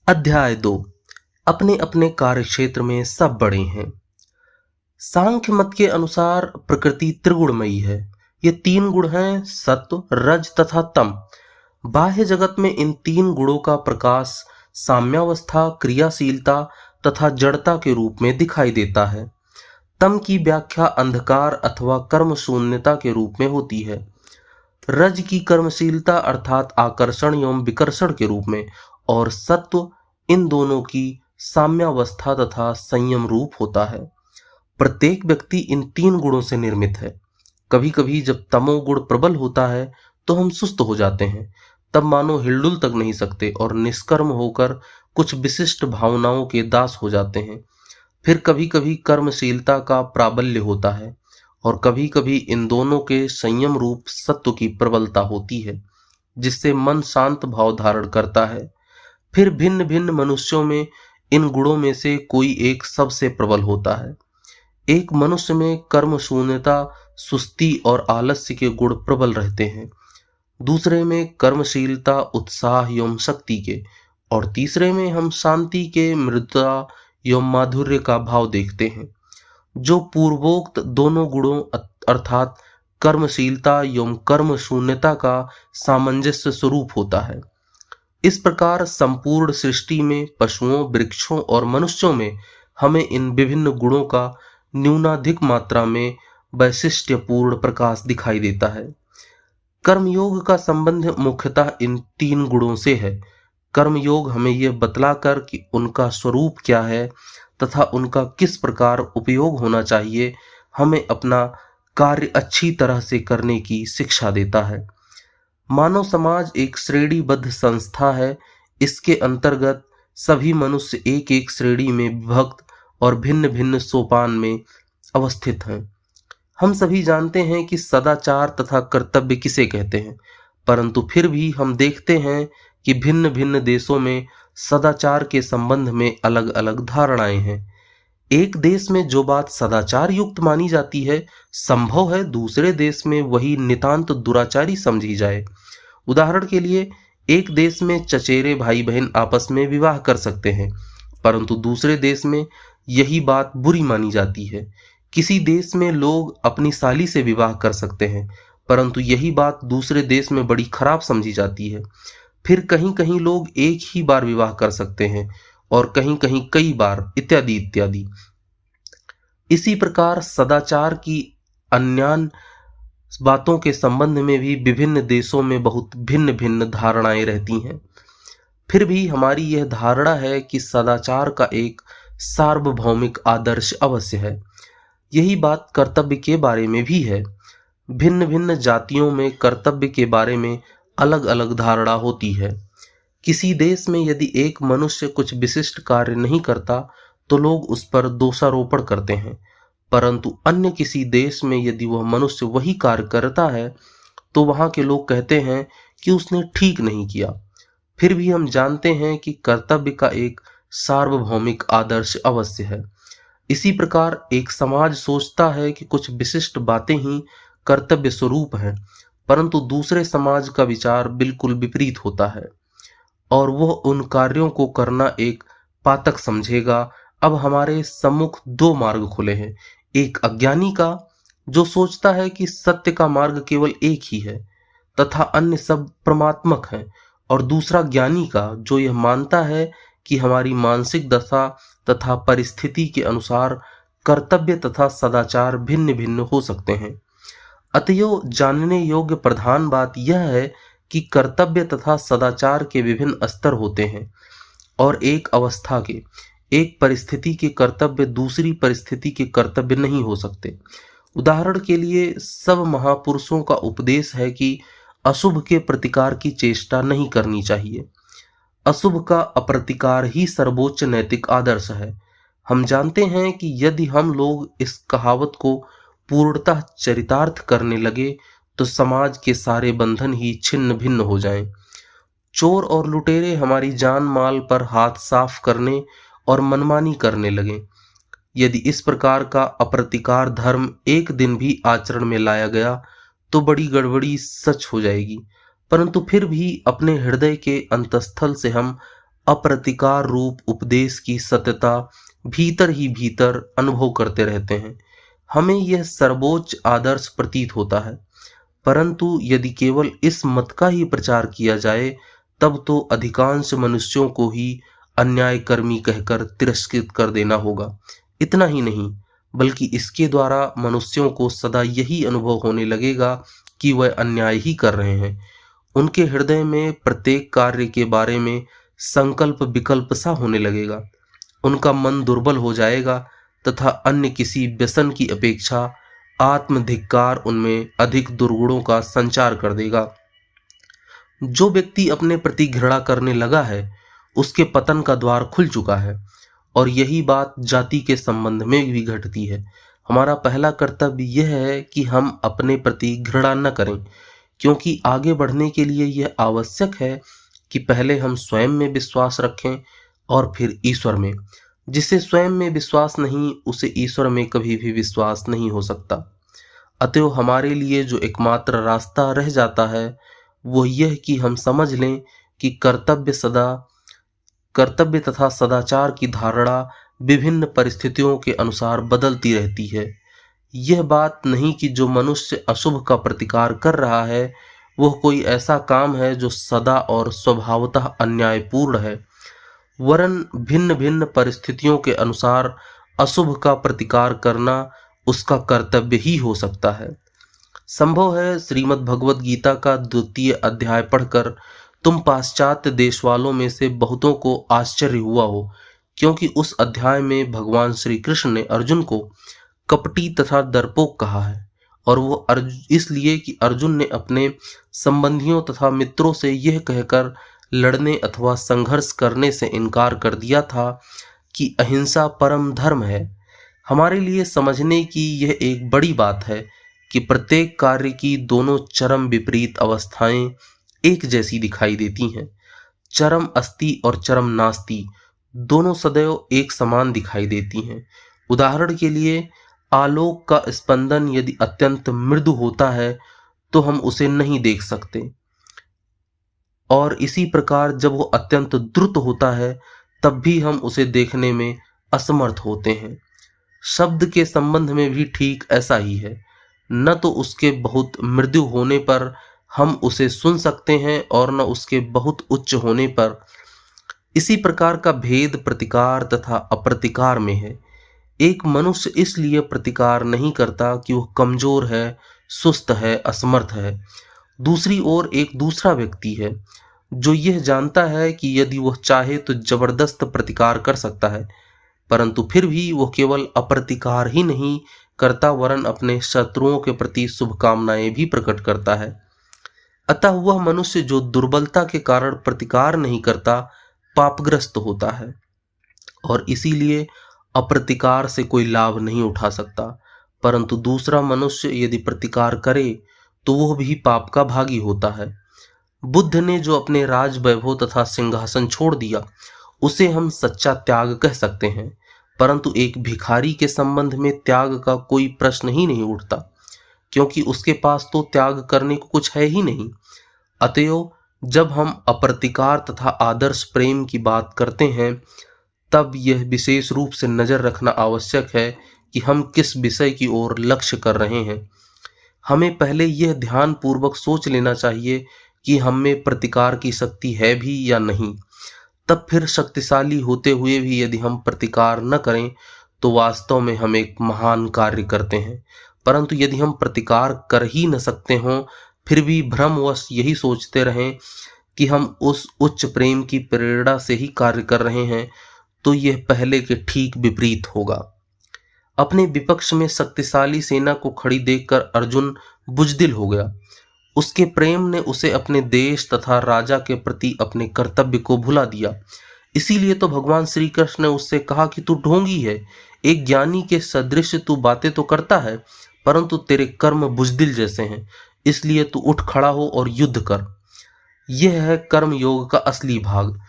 अध्याय 2। अपने अपने कार्यक्षेत्र में सब बड़े हैं। सांख्य मत के अनुसार प्रकृति त्रिगुणमयी है। ये तीन गुण हैं, सत्व, रज तथा तम। बाह्य जगत में इन तीन गुणों का प्रकाश साम्यावस्था, क्रियाशीलता तथा जड़ता के रूप में दिखाई देता है। तम की व्याख्या अंधकार अथवा कर्म शून्यता के रूप में होती है। रज की कर्मशीलता अर्थात आकर्षण एवं विकर्षण के रूप में, और सत्व इन दोनों की साम्यावस्था तथा संयम रूप होता है। प्रत्येक व्यक्ति इन तीन गुणों से निर्मित है। कभी कभी जब तमोगुण प्रबल होता है तो हम सुस्त हो जाते हैं, तब मानो हिलडुल तक नहीं सकते और निष्कर्म होकर कुछ विशिष्ट भावनाओं के दास हो जाते हैं। फिर कभी कभी कर्मशीलता का प्राबल्य होता है और कभी कभी इन दोनों के संयम रूप सत्व की प्रबलता होती है, जिससे मन शांत भाव धारण करता है। फिर भिन्न भिन्न मनुष्यों में इन गुणों में से कोई एक सबसे प्रबल होता है। एक मनुष्य में कर्म शून्यता, सुस्ती और आलस्य के गुण प्रबल रहते हैं, दूसरे में कर्मशीलता, उत्साह एवं शक्ति के, और तीसरे में हम शांति के, मृदुता एवं माधुर्य का भाव देखते हैं। जो पूर्वोक्त दोनों गुणों अर्थात कर्मशीलता एवं कर्म शून्यता का सामंजस्य स्वरूप होता है। इस प्रकार संपूर्ण सृष्टि में पशुओं, वृक्षों और मनुष्यों में हमें इन विभिन्न गुणों का न्यूनाधिक मात्रा में वैशिष्ट्यपूर्ण प्रकाश दिखाई देता है। कर्मयोग का संबंध मुख्यतः इन तीन गुणों से है। कर्मयोग हमें यह बतलाकर कि उनका स्वरूप क्या है तथा उनका किस प्रकार उपयोग होना चाहिए, हमें अपना कार्य अच्छी तरह से करने की शिक्षा देता है। मानव समाज एक श्रेणीबद्ध संस्था है। इसके अंतर्गत सभी मनुष्य एक एक श्रेणी में विभक्त और भिन्न भिन्न सोपान में अवस्थित हैं। हम सभी जानते हैं कि सदाचार तथा कर्तव्य किसे कहते हैं, परंतु फिर भी हम देखते हैं कि भिन्न भिन्न देशों में सदाचार के संबंध में अलग अलग धारणाएं हैं। एक देश में जो बात सदाचार युक्त मानी जाती है, संभव है दूसरे देश में वही नितांत दुराचारी समझी जाए। उदाहरण के लिए, एक देश में चचेरे भाई बहन आपस में विवाह कर सकते हैं, परंतु दूसरे देश में यही बात बुरी मानी जाती है। किसी देश में लोग अपनी साली से विवाह कर सकते हैं, परंतु यही बात दूसरे देश में बड़ी खराब समझी जाती है। फिर कहीं कहीं लोग एक ही बार विवाह कर सकते हैं और कहीं कहीं कई बार, इत्यादि इत्यादि। इसी प्रकार सदाचार की अन्य बातों के संबंध में भी विभिन्न देशों में बहुत भिन्न भिन्न धारणाएं रहती हैं। फिर भी हमारी यह धारणा है कि सदाचार का एक सार्वभौमिक आदर्श अवश्य है। यही बात कर्तव्य के बारे में भी है। भिन्न भिन्न जातियों में कर्तव्य के बारे में अलग अलग धारणा होती है। किसी देश में यदि एक मनुष्य कुछ विशिष्ट कार्य नहीं करता तो लोग उस पर दोषारोपण करते हैं, परंतु अन्य किसी देश में यदि वह मनुष्य वही कार्य करता है तो वहां के लोग कहते हैं कि उसने ठीक नहीं किया। फिर भी हम जानते हैं कि कर्तव्य का एक सार्वभौमिक आदर्श अवश्य है। इसी प्रकार एक समाज सोचता है कि कुछ विशिष्ट बातें ही कर्तव्य स्वरूप हैं, परंतु दूसरे समाज का विचार बिल्कुल विपरीत होता है और वह उन कार्यों को करना एक पातक समझेगा। अब हमारे सम्मुख दो मार्ग खुले हैं, एक अज्ञानी का जो सोचता है कि सत्य का मार्ग केवल एक ही है तथा अन्य सब परमात्मक हैं, और दूसरा ज्ञानी का जो यह मानता है कि हमारी मानसिक दशा तथा परिस्थिति के अनुसार कर्तव्य तथा सदाचार भिन्न भिन्न हो सकते हैं। अतएव जानने योग्य प्रधान बात यह है कि कर्तव्य तथा सदाचार के विभिन्न स्तर होते हैं और एक अवस्था के, एक परिस्थिति के कर्तव्य दूसरी परिस्थिति के कर्तव्य नहीं हो सकते। उदाहरण के लिए, सब महापुरुषों का उपदेश है कि अशुभ के प्रतिकार की चेष्टा नहीं करनी चाहिए। अशुभ का अप्रतिकार ही सर्वोच्च नैतिक आदर्श है। हम जानते हैं कि यदि हम लोग इस कहावत को पूर्णतः चरितार्थ करने लगे तो समाज के सारे बंधन ही छिन्न भिन्न हो जाएं। चोर और लुटेरे हमारी जान माल पर हाथ साफ करने और मनमानी करने लगे। यदि इस प्रकार का अप्रतिकार धर्म एक दिन भी आचरण में लाया गया तो बड़ी गड़बड़ी सच हो जाएगी। परंतु फिर भी अपने हृदय के अंतस्थल से हम अप्रतिकार रूप उपदेश की सत्यता भीतर ही भीतर अनुभव करते रहते हैं। हमें यह सर्वोच्च आदर्श प्रतीत होता है, परंतु यदि केवल इस मत का ही प्रचार किया जाए तब तो अधिकांश मनुष्यों को ही अन्यायकर्मी कहकर तिरस्कृत कर देना होगा। इतना ही नहीं, बल्कि इसके द्वारा मनुष्यों को सदा यही अनुभव होने लगेगा कि वह अन्याय ही कर रहे हैं। उनके हृदय में प्रत्येक कार्य के बारे में संकल्प विकल्प सा होने लगेगा। उनका मन दुर्बल हो जाएगा तथा अन्य किसी व्यसन की अपेक्षा आत्मधिक्कार उनमें अधिक दुर्गुणों का संचार कर देगा। जो व्यक्ति अपने प्रति घृणा करने लगा है, उसके पतन का द्वार खुल चुका है। और यही बात जाति के संबंध में भी घटती है। हमारा पहला कर्तव्य यह है कि हम अपने प्रति घृणा न करें, क्योंकि आगे बढ़ने के लिए यह आवश्यक है कि पहले हम स्वयं में विश्वास रखें और फिर ईश्वर में। जिसे स्वयं में विश्वास नहीं, उसे ईश्वर में कभी भी विश्वास नहीं हो सकता। अतएव हमारे लिए जो एकमात्र रास्ता रह जाता है वो यह कि हम समझ लें कि कर्तव्य तथा सदाचार की धारणा विभिन्न परिस्थितियों के अनुसार बदलती रहती है। यह बात नहीं कि जो मनुष्य अशुभ का प्रतिकार कर रहा है वह कोई ऐसा काम है जो सदा और स्वभावतः अन्यायपूर्ण है, वरन भिन्न भिन्न परिस्थितियों के अनुसार अशुभ का प्रतिकार करना उसका कर्तव्य ही हो सकता है। संभव है श्रीमद् भगवत गीता का 2वां अध्याय पढ़कर तुम पाश्चात्य देश वालों में से बहुतों को आश्चर्य हुआ हो, क्योंकि उस अध्याय में भगवान श्री कृष्ण ने अर्जुन को कपटी तथा डरपोक कहा है। और वो इसलिए कि अर्जुन ने अपने संबंधियों तथा मित्रों से यह कहकर लड़ने अथवा संघर्ष करने से इनकार कर दिया था कि अहिंसा परम धर्म है। हमारे लिए समझने की यह एक बड़ी बात है कि प्रत्येक कार्य की दोनों चरम विपरीत अवस्थाएं एक जैसी दिखाई देती हैं। चरम अस्ति और चरम नास्ति दोनों सदैव एक समान दिखाई देती हैं। उदाहरण के लिए, आलोक का स्पंदन यदि अत्यंत मृदु होता है तो हम उसे नहीं देख सकते, और इसी प्रकार जब वो अत्यंत द्रुत होता है तब भी हम उसे देखने में असमर्थ होते हैं। शब्द के संबंध में भी ठीक ऐसा ही है। न तो उसके बहुत मृदु होने पर हम उसे सुन सकते हैं और न उसके बहुत उच्च होने पर। इसी प्रकार का भेद प्रतिकार तथा अप्रतिकार में है। एक मनुष्य इसलिए प्रतिकार नहीं करता कि वह कमजोर है, सुस्त है, असमर्थ है। दूसरी ओर एक दूसरा व्यक्ति है जो यह जानता है कि यदि वह चाहे तो जबरदस्त प्रतिकार कर सकता है, परंतु फिर भी वह केवल अप्रतिकार ही नहीं करता वरन अपने शत्रुओं के प्रति शुभकामनाएं भी प्रकट करता है। अतः वह मनुष्य जो दुर्बलता के कारण प्रतिकार नहीं करता पापग्रस्त होता है और इसीलिए अप्रतिकार से कोई लाभ नहीं उठा सकता। परंतु दूसरा मनुष्य यदि प्रतिकार करे तो वह भी पाप का भागी होता है। बुद्ध ने जो अपने राज वैभव तथा सिंहासन छोड़ दिया उसे हम सच्चा त्याग कह सकते हैं, परंतु एक भिखारी के संबंध में त्याग का कोई प्रश्न ही नहीं उठता, क्योंकि उसके पास तो त्याग करने को कुछ है ही नहीं। अतएव जब हम अप्रतिकार तथा आदर्श प्रेम की बात करते हैं तब यह विशेष रूप से नजर रखना आवश्यक है कि हम किस विषय की ओर लक्ष्य कर रहे हैं। हमें पहले यह ध्यान पूर्वक सोच लेना चाहिए कि हम में प्रतिकार की शक्ति है भी या नहीं। तब फिर शक्तिशाली होते हुए भी यदि हम प्रतिकार न करें तो वास्तव में हम एक महान कार्य करते हैं। परंतु यदि हम प्रतिकार कर ही न सकते हों फिर भी भ्रमवश यही सोचते रहें कि हम उस उच्च प्रेम की प्रेरणा से ही कार्य कर रहे हैं, तो यह पहले के ठीक विपरीत होगा। अपने विपक्ष में शक्तिशाली सेना को खड़ी देखकर अर्जुन बुजदिल हो गया। उसके प्रेम ने उसे अपने देश तथा राजा के प्रति अपने कर्तव्य को भुला दिया। इसीलिए तो भगवान श्री कृष्ण ने उससे कहा कि तू ढोंगी है, एक ज्ञानी के सदृश तू बातें तो करता है परंतु तेरे कर्म बुजदिल जैसे हैं, इसलिए तू उठ खड़ा हो और युद्ध कर। यह है कर्म योग का असली भाग।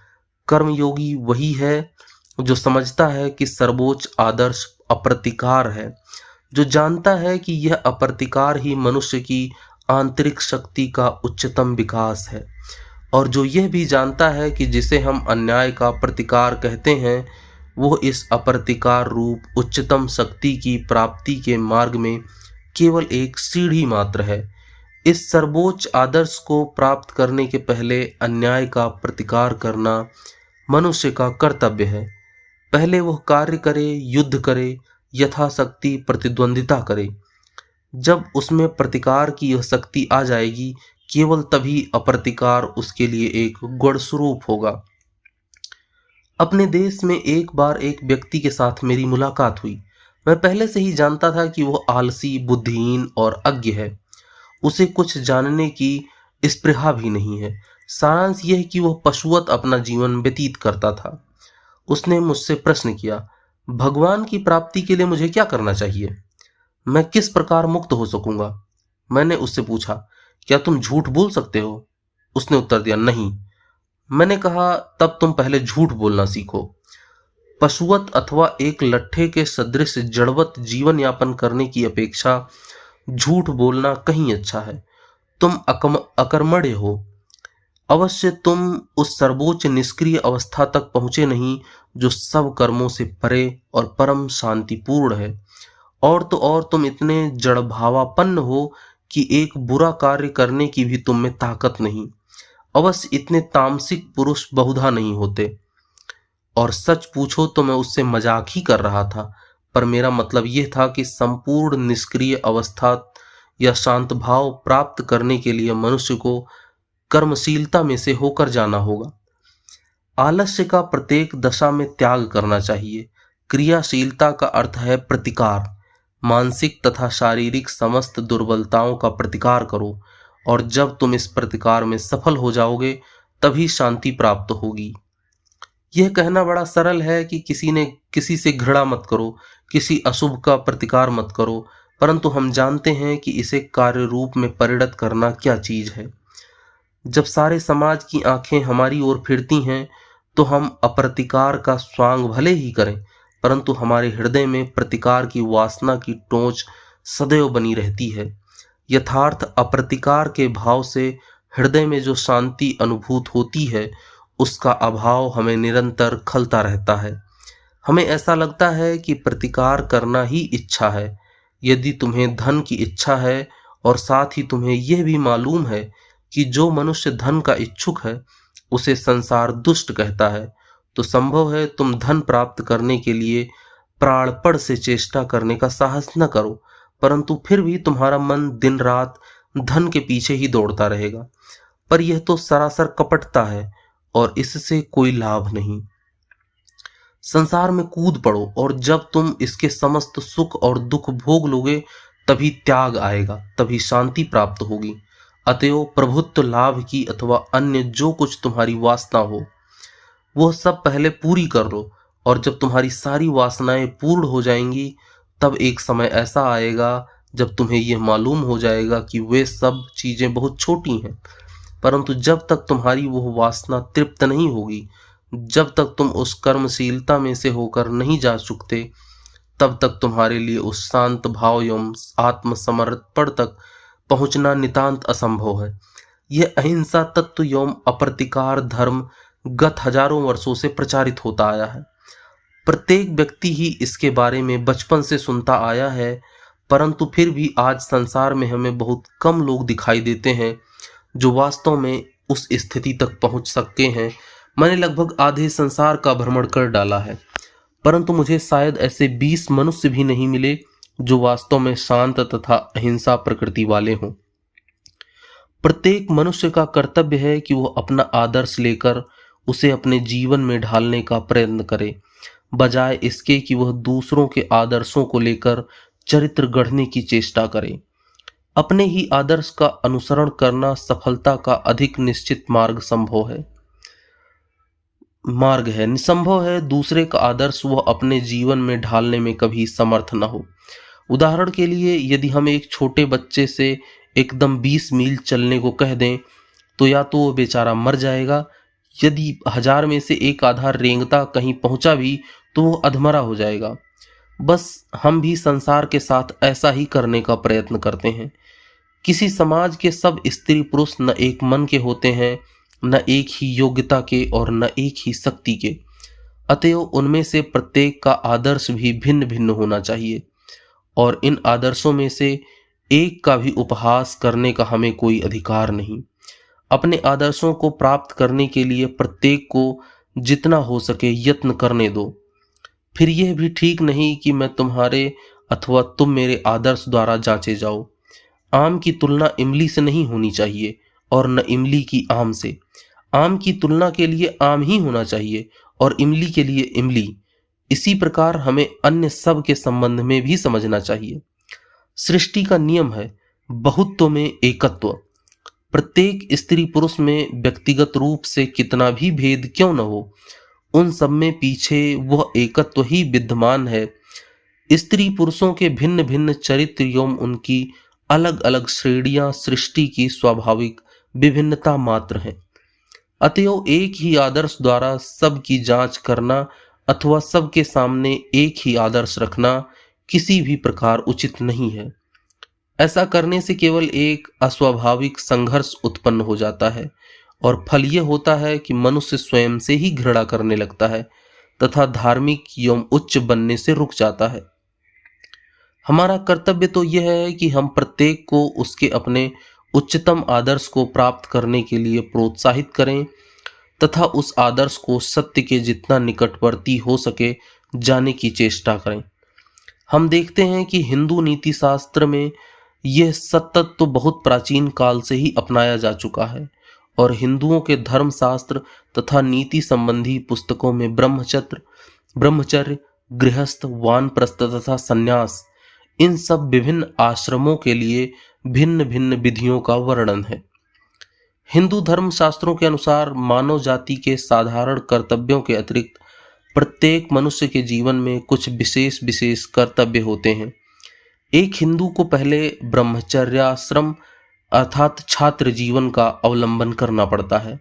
कर्मयोगी वही है जो समझता है कि सर्वोच्च आदर्श अप्रतिकार है, जो जानता है कि यह अप्रतिकार ही मनुष्य की आंतरिक शक्ति का उच्चतम विकास है और जो यह भी जानता है कि जिसे हम अन्याय का प्रतिकार कहते हैं, वो इस अप्रतिकार रूप उच्चतम शक्ति की प्राप्ति के मार्ग में केवल एक सीढ़ी मात्र है। इस सर्वोच्च आदर्श को प्राप्त करने के पहले अन्याय का प्रतिकार करना मनुष्य का कर्तव्य है। पहले वह कार्य करे, युद्ध करे, यथाशक्ति प्रतिद्वंदिता करे। जब उसमें प्रतिकार की यह शक्ति आ जाएगी, केवल तभी अप्रतिकार उसके लिए एक गुण स्वरूप होगा। अपने देश में एक बार एक व्यक्ति के साथ मेरी मुलाकात हुई। मैं पहले से ही जानता था कि वह आलसी, बुद्धिहीन और अज्ञ है। उसे कुछ जानने की स्पृहा भी नहीं है। सारांश यह कि वह पशुवत अपना जीवन व्यतीत करता था। उसने मुझसे प्रश्न किया, भगवान की प्राप्ति के लिए मुझे क्या करना चाहिए? मैं किस प्रकार मुक्त हो सकूंगा? मैंने उससे पूछा, क्या तुम झूठ बोल सकते हो? उसने उत्तर दिया, नहीं। मैंने कहा, तब तुम पहले झूठ बोलना सीखो। पशुवत अथवा एक लट्ठे के सदृश जड़वत जीवन यापन करने की अपेक्षा झूठ बोलना कहीं अच्छा है। तुम अकर्मण्य हो। अवश्य तुम उस सर्वोच्च निष्क्रिय अवस्था तक पहुंचे नहीं जो सब कर्मों से परे और परम शांतिपूर्ण है। और तो और तुम इतने जड़भावापन्न हो कि एक बुरा कार्य करने की भी तुम में ताकत नहीं। अवश्य इतने तामसिक पुरुष बहुधा नहीं होते। और सच पूछो तो मैं उससे मजाक ही कर रहा था, पर मेरा मतलब यह था कि संपूर्ण निष्क्रिय अवस्था या शांत भाव प्राप्त करने के लिए मनुष्य को कर्मशीलता में से होकर जाना होगा। आलस्य का प्रत्येक दशा में त्याग करना चाहिए। क्रियाशीलता का अर्थ है प्रतिकार। मानसिक तथा शारीरिक समस्त दुर्बलताओं का प्रतिकार करो, और जब तुम इस प्रतिकार में सफल हो जाओगे तभी शांति प्राप्त होगी। यह कहना बड़ा सरल है कि किसी से घृणा मत करो, किसी अशुभ का प्रतिकार मत करो, परंतु हम जानते हैं कि इसे कार्य रूप में परिणत करना क्या चीज है। जब सारे समाज की आंखें हमारी ओर फिरती हैं तो हम अप्रतिकार का स्वांग भले ही करें, परंतु हमारे हृदय में प्रतिकार की वासना की टोंच सदैव बनी रहती है। यथार्थ अप्रतिकार के भाव से हृदय में जो शांति अनुभूत होती है, उसका अभाव हमें निरंतर खलता रहता है। हमें ऐसा लगता है कि प्रतिकार करना ही इच्छा है। यदि तुम्हें धन की इच्छा है और साथ ही तुम्हें यह भी मालूम है कि जो मनुष्य धन का इच्छुक है उसे संसार दुष्ट कहता है, तो संभव है तुम धन प्राप्त करने के लिए प्राणपण से चेष्टा करने का साहस न करो, परंतु फिर भी तुम्हारा मन दिन रात धन के पीछे ही दौड़ता रहेगा। पर यह तो सरासर कपटता है और इससे कोई लाभ नहीं। संसार में कूद पड़ो, और जब तुम इसके समस्त सुख और दुख भोग लोगे तभी त्याग आएगा, तभी शांति प्राप्त होगी। अतएव प्रभुत्व लाभ की अथवा अन्य जो कुछ तुम्हारी वासना हो वह सब पहले पूरी कर लो, और जब तुम्हारी सारी वासनाएं पूर्ण हो जाएंगी तब एक समय ऐसा आएगा जब तुम्हें यह मालूम हो जाएगा कि वे सब चीजें बहुत छोटी हैं। परंतु जब तक तुम्हारी वह वासना तृप्त नहीं होगी, जब तक तुम उस कर्मशीलता में से होकर नहीं जा चुकते, तब तक तुम्हारे लिए उस शांत भाव एवं आत्मसमर्पण तक पहुंचना नितांत असंभव है। यह अहिंसा तत्व एवं अप्रतिकार धर्म गत हजारों वर्षों से प्रचारित होता आया है। प्रत्येक व्यक्ति ही इसके बारे में बचपन से सुनता आया है, परंतु फिर भी आज संसार में हमें बहुत कम लोग दिखाई देते हैं जो वास्तव में उस स्थिति तक पहुंच सकते हैं। मैंने लगभग आधे संसार का भ्रमण कर डाला है, परंतु मुझे शायद ऐसे 20 मनुष्य भी नहीं मिले जो वास्तव में शांत तथा अहिंसा प्रकृति वाले हों। प्रत्येक मनुष्य का कर्तव्य है कि वह अपना आदर्श लेकर उसे अपने जीवन में ढालने का प्रयत्न करे, बजाय इसके कि वह दूसरों के आदर्शों को लेकर चरित्र गढ़ने की चेष्टा करे। अपने ही आदर्श का अनुसरण करना सफलता का अधिक निश्चित मार्ग है। निसंभव है दूसरे का आदर्श वह अपने जीवन में ढालने में कभी समर्थ न हो। उदाहरण के लिए, यदि हम एक छोटे बच्चे से एकदम 20 मील चलने को कह दें तो या तो वह बेचारा मर जाएगा, यदि 1000 में से एक आधा रेंगता कहीं पहुंचा भी तो वह अधमरा हो जाएगा। बस हम भी संसार के साथ ऐसा ही करने का प्रयत्न करते हैं। किसी समाज के सब स्त्री पुरुष न एक मन के होते हैं, न एक ही योग्यता के और न एक ही शक्ति के। अतएव उनमें से प्रत्येक का आदर्श भी भिन्न भिन्न होना चाहिए और इन आदर्शों में से एक का भी उपहास करने का हमें कोई अधिकार नहीं। अपने आदर्शों को प्राप्त करने के लिए प्रत्येक को जितना हो सके यत्न करने दो। फिर यह भी ठीक नहीं कि मैं तुम्हारे अथवा तुम मेरे आदर्श द्वारा जांचे जाओ। आम की तुलना इमली से नहीं होनी चाहिए और न इमली की आम से। आम की तुलना के लिए आम ही होना चाहिए और इमली के लिए इमली। इसी प्रकार हमें अन्य सब के संबंध में भी समझना चाहिए। सृष्टि का नियम है बहुत्व में एकत्व। प्रत्येक स्त्री पुरुष में व्यक्तिगत रूप से कितना भी भेद क्यों न हो, उन सब में पीछे वह एकत्व ही विद्यमान है। स्त्री पुरुषों के भिन्न भिन्न चरित्र एवं उनकी अलग अलग श्रेणियां सृष्टि की स्वाभाविक विभिन्नता मात्र हैं। अतएव एक ही आदर्श द्वारा सबकी जांच करना अथवा सबके सामने एक ही आदर्श रखना किसी भी प्रकार उचित नहीं है। ऐसा करने से केवल एक अस्वाभाविक संघर्ष उत्पन्न हो जाता है और फल यह होता है कि मनुष्य स्वयं से ही घृणा करने लगता है तथा धार्मिक एवं उच्च बनने से रुक जाता है। हमारा कर्तव्य तो यह है कि हम प्रत्येक को उसके अपने उच्चतम आदर्श को प्राप्त करने के लिए प्रोत्साहित करें तथा उस आदर्श को सत्य के जितना निकटवर्ती हो सके जाने की चेष्टा करें। हम देखते हैं कि हिंदू नीति शास्त्र में यह सत्य तो बहुत प्राचीन काल से ही अपनाया जा चुका है और हिंदुओं के धर्म शास्त्र तथा नीति संबंधी पुस्तकों में ब्रह्मचर्य, गृहस्थ, वानप्रस्थ तथा संन्यास, इन सब विभिन्न आश्रमों के लिए भिन्न भिन्न विधियों का वर्णन है। हिंदू धर्म शास्त्रों के अनुसार मानव जाति के साधारण कर्तव्यों के अतिरिक्त प्रत्येक मनुष्य के जीवन में कुछ विशेष विशेष कर्तव्य होते हैं। एक हिंदू को पहले ब्रह्मचर्याश्रम अर्थात छात्र जीवन का अवलंबन करना पड़ता है।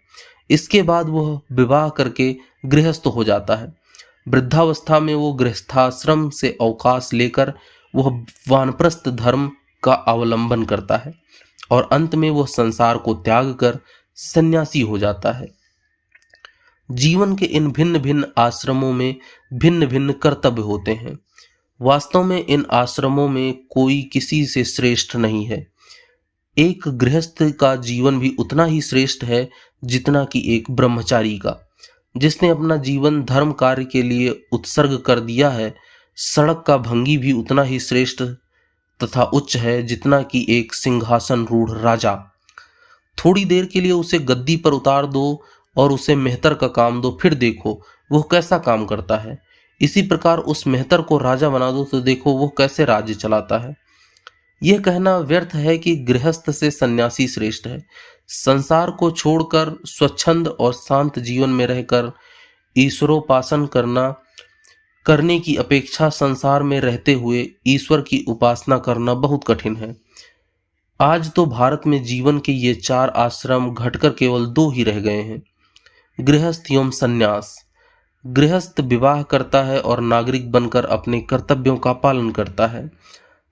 इसके बाद वह विवाह करके गृहस्थ हो जाता है। वृद्धावस्था में वो गृहस्थाश्रम से अवकाश लेकर वह वानप्रस्थ धर्म का अवलंबन करता है और अंत में वह संसार को त्याग कर सन्यासी हो जाता है। जीवन के इन भिन्न भिन्न आश्रमों में भिन्न भिन्न कर्तव्य होते हैं। वास्तव में इन आश्रमों में कोई किसी से श्रेष्ठ नहीं है। एक गृहस्थ का जीवन भी उतना ही श्रेष्ठ है जितना कि एक ब्रह्मचारी का। जिसने अपना जीवन धर्म कार्य के लिए उत्सर्ग कर दिया है, सड़क का भंगी भी उतना ही श्रेष्ठ तथा उच्च है जितना कि एक सिंहासन रूढ़ राजा। थोड़ी देर के लिए उसे गद्दी पर उतार दो और उसे मेहतर का काम दो, फिर देखो वह कैसा काम करता है। इसी प्रकार उस मेहतर को राजा बना दो तो देखो वह कैसे राज्य चलाता है। यह कहना व्यर्थ है कि गृहस्थ से सन्यासी श्रेष्ठ है। संसार को छोड़कर स्वच्छंद और शांत जीवन में रहकर ईश्वरोपासन करने की अपेक्षा संसार में रहते हुए ईश्वर की उपासना करना बहुत कठिन है। आज तो भारत में जीवन के ये 4 आश्रम घटकर केवल 2 ही रह गए हैं, गृहस्थ एवं संन्यास। गृहस्थ विवाह करता है और नागरिक बनकर अपने कर्तव्यों का पालन करता है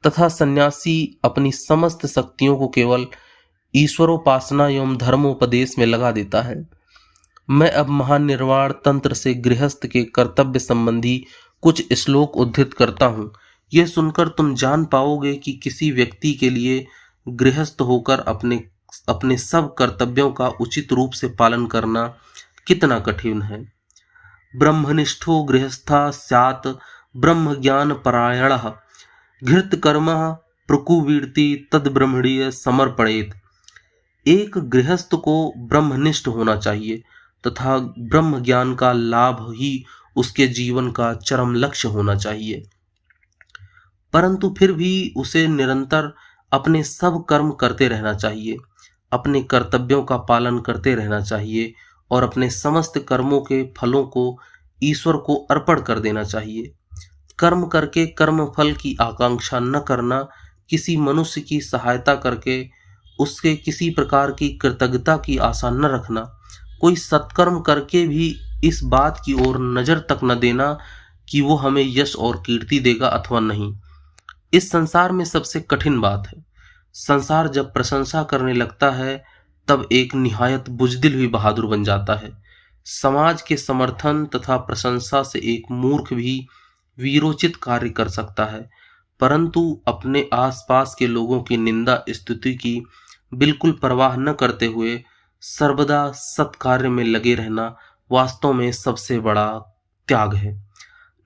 तथा सन्यासी अपनी समस्त शक्तियों को केवल ईश्वरोपासना एवं धर्मोपदेश में लगा देता है। मैं अब महानिर्वाण तंत्र से गृहस्थ के कर्तव्य संबंधी कुछ श्लोक उद्धृत करता हूँ। यह सुनकर तुम जान पाओगे कि किसी व्यक्ति के लिए गृहस्थ होकर अपने सब कर्तव्यों का उचित रूप से पालन करना कितना कठिन है। ब्रह्मनिष्ठो गृहस्था स्यात् ब्रह्म ज्ञान परायणः घृत कर्मः प्रकुवीर्ति तद ब्रह्मणीय समर्पणेत। एक गृहस्थ को ब्रह्मनिष्ठ होना चाहिए तथा ब्रह्म ज्ञान का लाभ ही उसके जीवन का चरम लक्ष्य होना चाहिए, परंतु फिर भी उसे निरंतर अपने सब कर्म करते रहना चाहिए, अपने कर्तव्यों का पालन करते रहना चाहिए और अपने समस्त कर्मों के फलों को ईश्वर को अर्पण कर देना चाहिए। कर्म करके कर्म फल की आकांक्षा न करना, किसी मनुष्य की सहायता करके उसके किसी प्रकार की कृतज्ञता की आशा न रखना, कोई सत्कर्म करके भी इस बात की ओर नजर तक न देना कि वो हमें यश और कीर्ति देगा अथवा नहीं, इस संसार में सबसे कठिन बात है। संसार जब प्रशंसा करने लगता है तब एक निहायत बुजदिल भी बहादुर बन जाता है। समाज के समर्थन तथा प्रशंसा से एक मूर्ख भी वीरोचित कार्य कर सकता है, परंतु अपने आसपास के लोगों की निंदा स्तुति की बिल्कुल परवाह न करते हुए सर्वदा सत्कार्य में लगे रहना वास्तव में सबसे बड़ा त्याग है।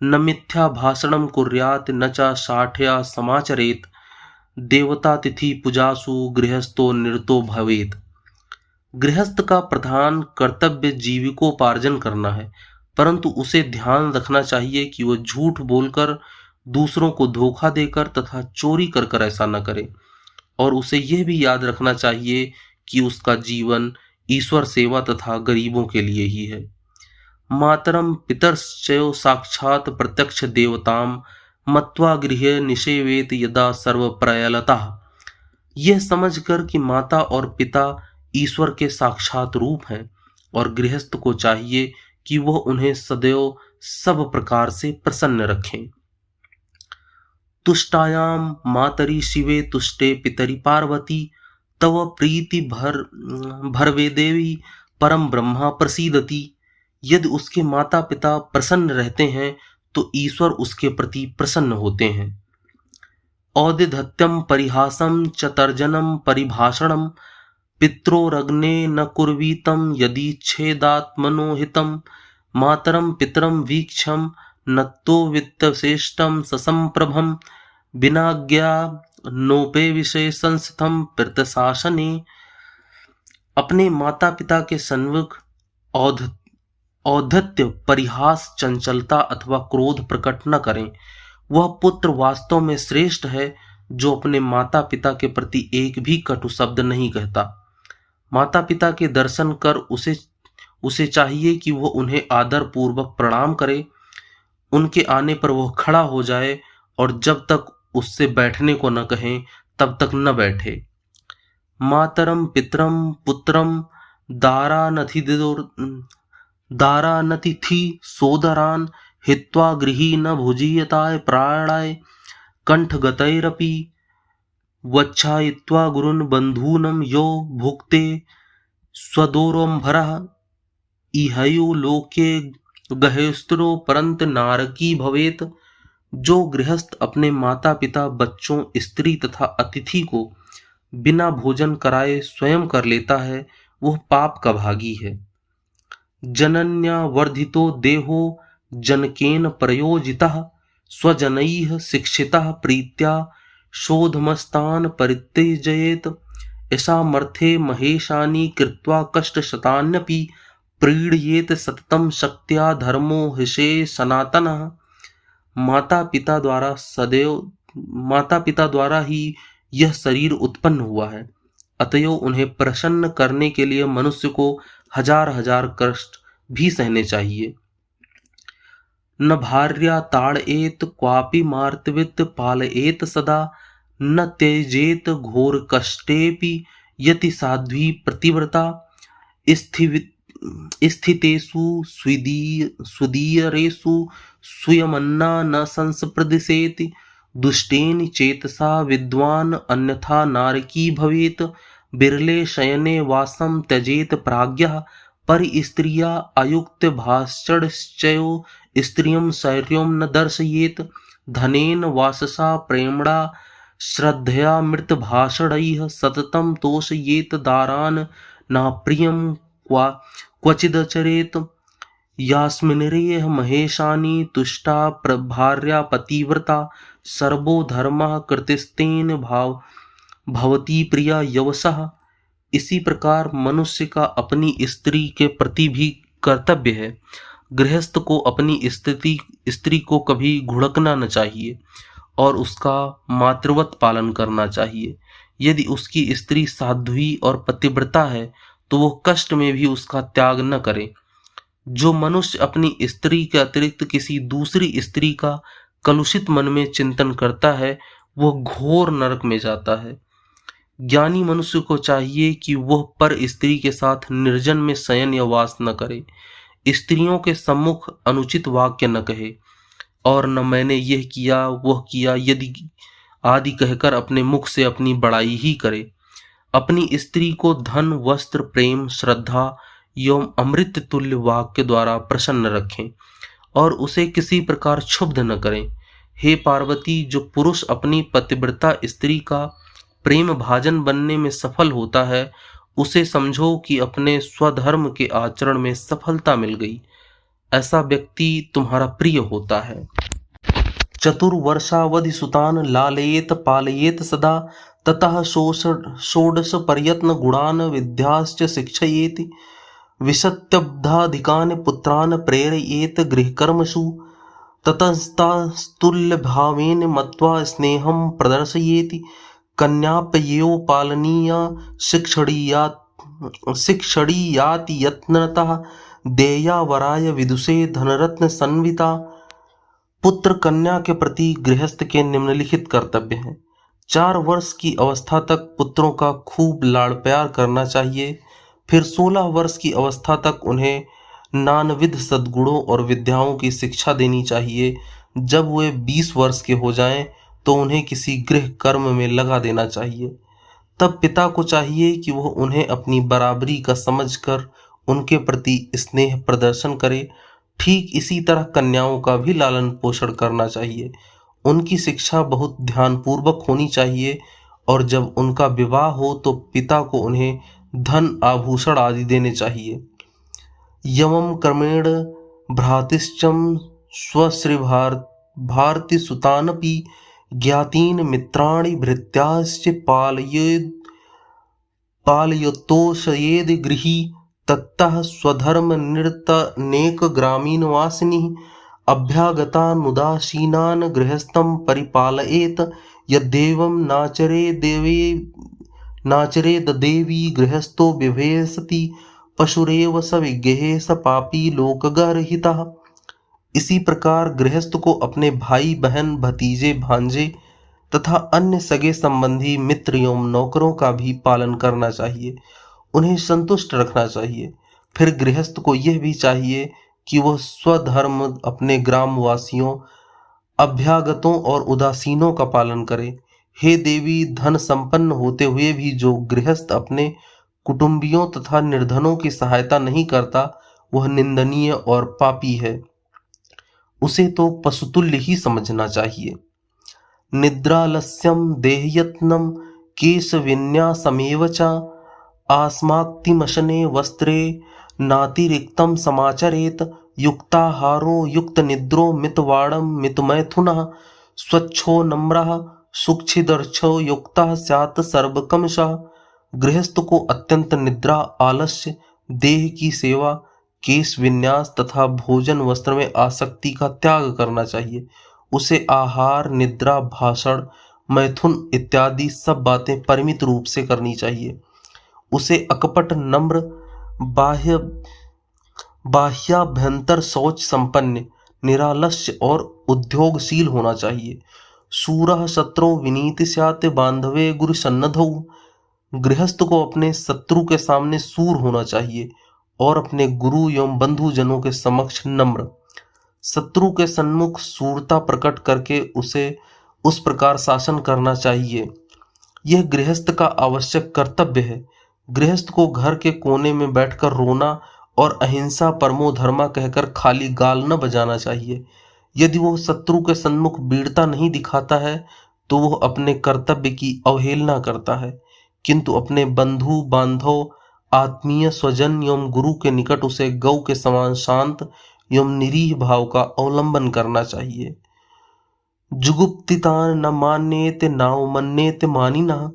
न मिथ्या भाषणम कुर्यात न च शाठ्या समाचरेत, देवतातिथि पूजासु गृहस्थो निरतो भवेत। गृहस्थ का प्रधान कर्तव्य जीविकोपार्जन करना है, परंतु उसे ध्यान रखना चाहिए कि वह झूठ बोलकर, दूसरों को धोखा देकर तथा चोरी कर कर ऐसा न करे, और उसे यह भी याद रखना चाहिए कि उसका जीवन ईश्वर सेवा तथा गरीबों के लिए ही है। मातरम पितरश्चयो साक्षात् प्रत्यक्ष देवताम मत्वा गृहे निषेवेत यदा सर्वप्रयलतः। यह समझकर कि माता और पिता ईश्वर के साक्षात रूप हैं और गृहस्थ को चाहिए कि वह उन्हें सदैव सब प्रकार से प्रसन्न रखें। तुष्टायाम मातरि शिवे तुष्टे पितरि पार्वती, तव प्रीति भरवे देवी परम ब्रह्मा प्रसीदति। यदि उसके माता पिता प्रसन्न रहते हैं तो ईश्वर उसके प्रति प्रसन्न होते हैं। औदिधत्यम परिहासम च तर्जनम परिभाषणम, पित्रोरग्ने न कुर्वीतम यदि छेदात्मनोहितम। मातरम पितरम वीक्षम नत्तो वित्तश्रेष्ठम ससंप्रभम, विनाज्ञा नोपे विषय संस्थम प्रत्यशासने। अपने माता पिता के सन्मुख औद्धत्य, परिहास, चंचलता अथवा क्रोध प्रकट न करें। वह पुत्र वास्तव में श्रेष्ठ है जो अपने माता पिता के प्रति एक भी कटु शब्द नहीं कहता। माता पिता के दर्शन कर उसे चाहिए कि वह उन्हें आदर पूर्वक प्रणाम करे। उनके आने पर वह खड़ा हो जाए और जब तक उससे बैठने को न कहें तब तक न बैठे। मातरम पितरम पुत्रम दारानतिथि सोदरान, हित्वा गृही न भुजीयताय प्राणाय, कंठगतैरपि वच्छायित्वा गुरुन् बन्धूनं यो भुक्ते स्वदोरंभरः। इहयो लोके गहेस्तरो परंत नारकी भवेत। जो गृहस्थ अपने माता पिता, बच्चों, स्त्री तथा अतिथि को बिना भोजन कराए स्वयं कर लेता है वह पाप का भागी है। जनन्या वर्धितो देहो जनकेन प्रयोजितः, स्वजनैः शिक्षितः प्रीत्या शोधमस्तान् परित्यजेत। ऐसामर्थे महेशानि कृत्वा कष्टशतान्यपि, प्रीडयेत सततं शक्त्या धर्मो हिषे सनातनः। माता पिता द्वारा ही यह शरीर उत्पन्न हुआ है, अतएव उन्हें प्रसन्न करने के लिए मनुष्य को हजार हजार कष्ट भी सहने चाहिए। न भार्या ताड़येत क्वापि मार्तवित पालयेत सदा, न त्यजेत घोर कष्टेपि यति साध्वी प्रतिव्रता। स्थितेषु सुदीयरेषु स्वयमन्ना न संस्पृदिशेति, दुष्टेन चेतसा विद्वान् अन्यथा नारकी भवेत्। बिरले शयने वासं त्यजेत प्राज्ञः, परिस्त्रिया अयुक्त भाषणश्चयो स्त्रियं शौर्यं न दर्शयेत्। धनेन वाससा प्रेम्णा श्रद्धया मृतभाषणैः, सततं तोषयेत दारान् नाप्रियं क्वचिदचरेत्। यास्मिन्नेह महेशानि तुष्टा भार्या पतिव्रता, सर्वो धर्मः कृतिस्तेन भवती प्रिया यवसः। इसी प्रकार मनुष्य का अपनी स्त्री के प्रति भी कर्तव्य है। गृहस्थ को अपनी स्त्री को कभी घुड़कना न चाहिए और उसका मातृवत पालन करना चाहिए। यदि उसकी स्त्री साध्वी और पतिव्रता है तो वह कष्ट में भी उसका त्याग न करे। जो मनुष्य अपनी स्त्री के अतिरिक्त किसी दूसरी स्त्री का कलुषित मन में चिंतन करता है वह घोर नरक में जाता है। ज्ञानी मनुष्य को चाहिए कि वह पर स्त्री के साथ निर्जन में शयन या वास न करे, स्त्रियों के सम्मुख अनुचित वाक्य न कहे और न मैंने यह किया वह किया यदि आदि कहकर अपने मुख से अपनी बड़ाई ही करे। अपनी स्त्री को धन, वस्त्र, प्रेम, श्रद्धा एवं अमृत तुल्य वाक्य द्वारा प्रसन्न रखें और उसे किसी प्रकार क्षुब्ध न करें। हे पार्वती, जो पुरुष अपनी पतिव्रता स्त्री का प्रेम भाजन बनने में सफल होता है, उसे समझो कि अपने स्वधर्म के आचरण में सफलता मिल गई। ऐसा व्यक्ति तुम्हारा प्रिय होता है। चतुर्वर्षावधि सुतान लालयेत पालयेत सदा, ततः षोडश प्रयत्न गुणान विद्याश्च शिक्षयेति, विशत्यब्धाधिकान् पुत्रान् प्रेरयेत गृहकर्मसु, ततस्तास्तुल्यभावेन मत्वा स्नेहं प्रदर्शयेति, कन्याप्ययो पालनीया शिक्षणीयाति यत्नतः, देया वराय विदुषे धनरत्न संविता। पुत्र कन्या के प्रति गृहस्थ के निम्नलिखित कर्तव्य हैं। 4 वर्ष की अवस्था तक पुत्रों का खूब लाड़ प्यार करना चाहिए। फिर 16 वर्ष की अवस्था तक उन्हें नानविध सद्गुणों और विद्याओं की शिक्षा देनी चाहिए। जब वे 20 वर्ष के हो जाएं तो उन्हें किसी गृह कर्म में लगा देना चाहिए। तब पिता को चाहिए कि वह उन्हें अपनी बराबरी का समझकर उनके प्रति स्नेह प्रदर्शन करे। ठीक इसी तरह कन्याओं का भी लालन पोषण करना चाहिए। उनकी शिक्षा बहुत ध्यानपूर्वक होनी चाहिए और जब उनका विवाह हो तो पिता को उन्हें धन, आभूषण आदि देने चाहिए। यमं क्रमेण भ्रातिश्चम स्वश्री भारती सुतानपि, ज्ञातीन मित्राणि भृत्याश्च पालयतोषयेद गृही, तत्तः स्वधर्म निरतनेक ग्रामीणवासिनीः, अभ्यागतानुदासीनान् गृहस्थं परिपालयेत, यद्देवं नाचरेद देवी गृहस्थो बिभेषति, पशुरेव स विज्ञेः स पापी लोकगर्हितः। इसी प्रकार गृहस्थ को अपने भाई बहन, भतीजे, भांजे तथा अन्य सगे संबंधी, मित्र एवं नौकरों का भी पालन करना चाहिए, उन्हें संतुष्ट रखना चाहिए। फिर गृहस्थ को यह भी चाहिए कि वह स्वधर्म अपने ग्रामवासियों, अभ्यागतों और उदासीनों का पालन करे। हे देवी, धन संपन्न होते हुए भी जो गृहस्थ अपने कुटुंबियों तथा निर्धनों की सहायता नहीं करता, वह निंदनीय और पापी है। उसे तो पशुतुल्य ही समझना चाहिए। निद्रालस्यं देहयत्नं केशविन्यासमेव च, आस्माक्तिमशने वस्त्रे नातिरिक्तं समाचरेत, युक्ताहारो युक्तनिद्रो मितवाणं मितमैथुनः, स्वच्छो नम्रः सुक्षिदर्शो युक्तः स्यात् सर्वकमशः। गृहस्थ को अत्यंत निद्रा, आलस्य, देह की सेवा, केश विन्यास तथा भोजन वस्त्र में आसक्ति का त्याग करना चाहिए। उसे आहार, निद्रा, भाषण, मैथुन इत्यादि सब बातें परिमित रूप से करनी चाहिए। उसे अकपट, नम्र, बाह्याभ्यंतर शौच संपन्न, निरालस्य और उद्योगशील होना चाहिए। शूरः शत्रौ विनीति स्यात् बांधवे गुरु सन्नधौ। गृहस्थ को अपने शत्रु के सामने शूर होना चाहिए और अपने गुरु एवं बंधुजनों के समक्ष नम्र। शत्रु के सन्मुख शूरता प्रकट करके उसे उस प्रकार शासन करना चाहिए। यह गृहस्थ का आवश्यक कर्तव्य है। गृहस्थ को घर के कोने में बैठकर रोना और अहिंसा परमो धर्मा कहकर खाली गाल न बजाना चाहिए। यदि वह शत्रु के सन्मुख वीरता नहीं दिखाता है तो वह अपने कर्तव्य की अवहेलना करता है, किंतु अपने बंधु बांधव, आत्मीय, स्वजन एवं गुरु के निकट उसे गौ के समान शांत एवं निरीह भाव का अवलंबन करना चाहिए। जुगुप्तितान न मान्येत नावमन्येत मानिनः।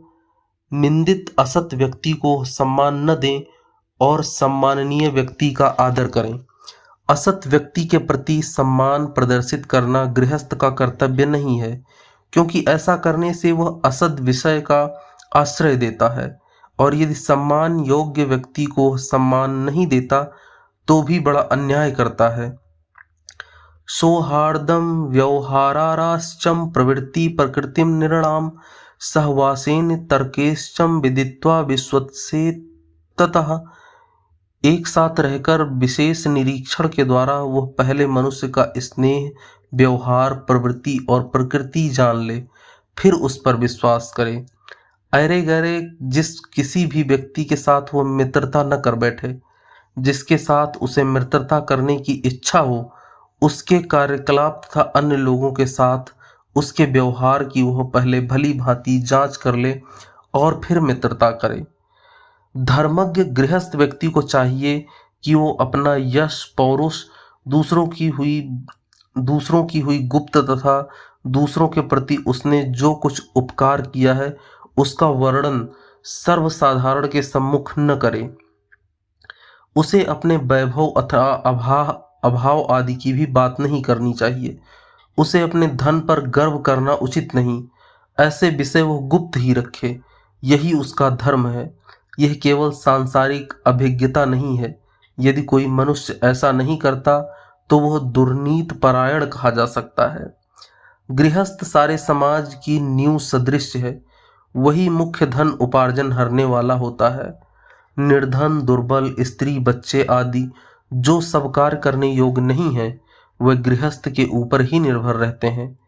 निंदित असत व्यक्ति को सम्मान न दें और सम्माननीय व्यक्ति का आदर करें। असत व्यक्ति के प्रति सम्मान प्रदर्शित करना गृहस्थ का कर्तव्य नहीं है, क्योंकि ऐसा करने से वह असद विषय का आश्रय देता है, और यदि सम्मान योग्य व्यक्ति को सम्मान नहीं देता तो भी बड़ा अन्याय करता है। सौहार्दं व्यवहाराश्चम प्रवृत्ति प्रकृतिम निर्णाम, सहवासेन तर्केश्चम विदित्वा विश्वसे ततः। एक साथ रहकर विशेष निरीक्षण के द्वारा वह पहले मनुष्य का स्नेह, व्यवहार, प्रवृत्ति और प्रकृति जान ले, फिर उस पर विश्वास करे। अरे गहरे जिस किसी भी व्यक्ति के साथ वो मित्रता न कर बैठे, जिसके साथ उसे मित्रता करने की इच्छा हो, उसके कार्यकलाप तथा अन्य लोगों के साथ उसके व्यवहार की वह पहले भली भांति जांच कर ले और फिर मित्रता करे। धर्मज्ञ गृहस्थ व्यक्ति को चाहिए कि वो अपना यश पौरुष दूसरों की हुई दूसरों की हुई गुप्त तथा दूसरों के प्रति उसने जो कुछ उपकार किया है उसका वर्णन सर्वसाधारण के सम्मुख न करे। उसे अपने वैभव अथवा अभाव आदि की भी बात नहीं करनी चाहिए। उसे अपने धन पर गर्व करना उचित नहीं। ऐसे विषय वो गुप्त ही रखे, यही उसका धर्म है। यह केवल सांसारिक अभिज्ञता नहीं है। यदि कोई मनुष्य ऐसा नहीं करता तो वह दुर्नीत परायण कहा जा सकता है। गृहस्थ सारे समाज की नींव सदृश है। वही मुख्य धन उपार्जन हरने वाला होता है। निर्धन, दुर्बल, स्त्री, बच्चे आदि जो सब कार्य करने योग्य नहीं है, वे गृहस्थ के ऊपर ही निर्भर रहते हैं।